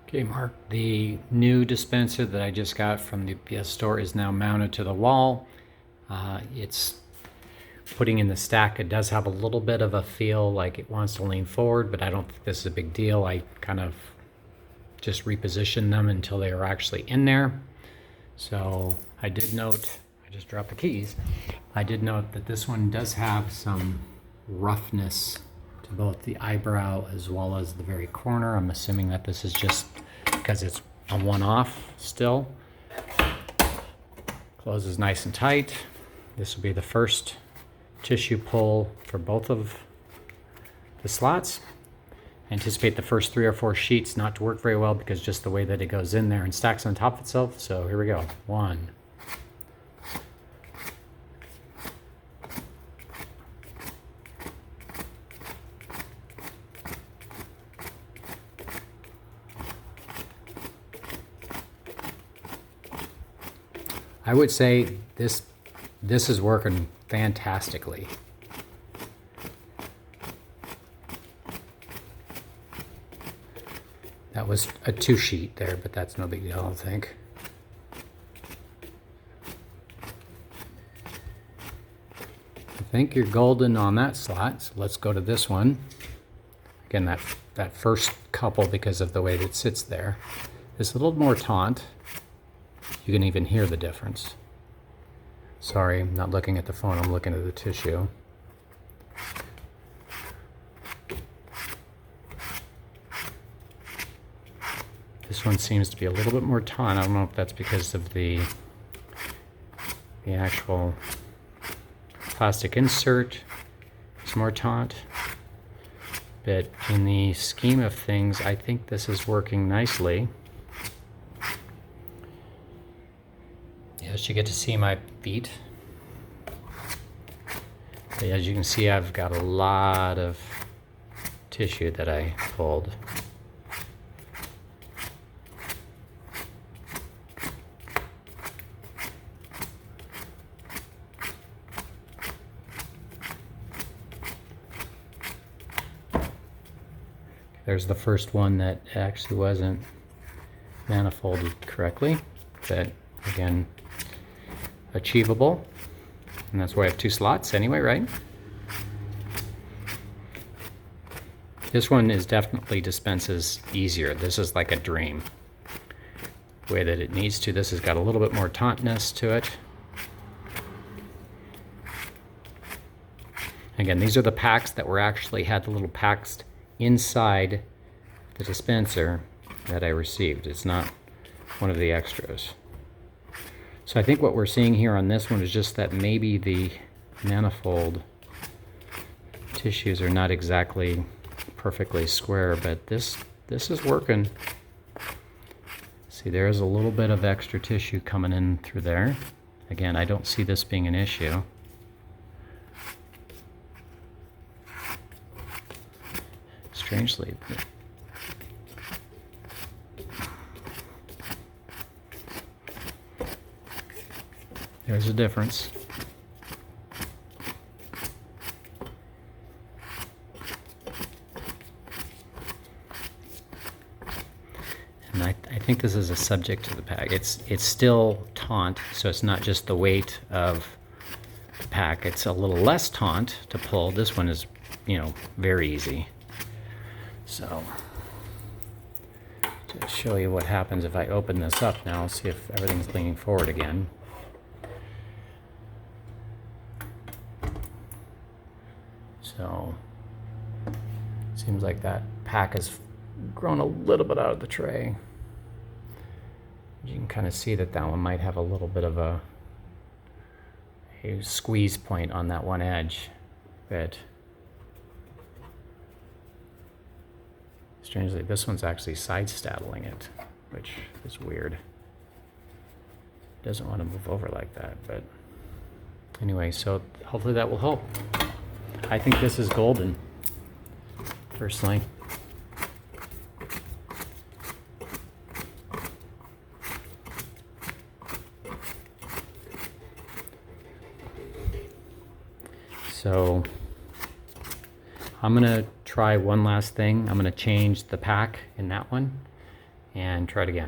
Okay, Mark, the new dispenser that I just got from the UPS store is now mounted to the wall. It's putting in the stack. It does have a little bit of a feel like it wants to lean forward, but I don't think this is a big deal. I kind of just repositioned them until they were actually in there. So I did note, I just dropped the keys. I did note that this one does have some roughness to both the eyebrow as well as the very corner. I'm assuming that this is just because it's a one-off still. Closes nice and tight. This will be the first tissue pull for both of the slots. I anticipate the first 3 or 4 sheets not to work very well because just the way that it goes in there and stacks on top of itself. So here we go. 1. I would say this is working fantastically. That was a 2 sheet there, but that's no big deal, I don't think. I think you're golden on that slot, so let's go to this one. Again, that first couple, because of the way that it sits there, is a little more taut. You can even hear the difference. Sorry, I'm not looking at the phone, I'm looking at the tissue. This one seems to be a little bit more taut. I don't know if that's because of the actual plastic insert is more taut. But in the scheme of things, I think this is working nicely. Yes, you get to see my feet. But as you can see, I've got a lot of tissue that I pulled. There's the first one that actually wasn't manifolded correctly, but again, achievable. And that's why I have 2 slots anyway, right? This one is definitely dispenses easier. This is like a dream. The way that it needs to. This has got a little bit more tautness to it. Again, these are the packs that were actually had the little packs inside the dispenser that I received. It's not one of the extras. So I think what we're seeing here on this one is just that maybe the manifold tissues are not exactly perfectly square, but this is working. See, there's a little bit of extra tissue coming in through there. Again, I don't see this being an issue. Strangely, there's a difference. And I think this is a subject to the pack. It's still taut, so it's not just the weight of the pack. It's a little less taut to pull. This one is, very easy. So, to show you what happens if I open this up now, see if everything's leaning forward again. So, seems like that pack has grown a little bit out of the tray. You can kind of see that one might have a little bit of a squeeze point on that one edge, but strangely, this one's actually side-staddling it, which is weird. It doesn't want to move over like that, but anyway, so hopefully that will help. I think this is golden, personally. So I'm gonna try one last thing. I'm gonna change the pack in that one, and try it again.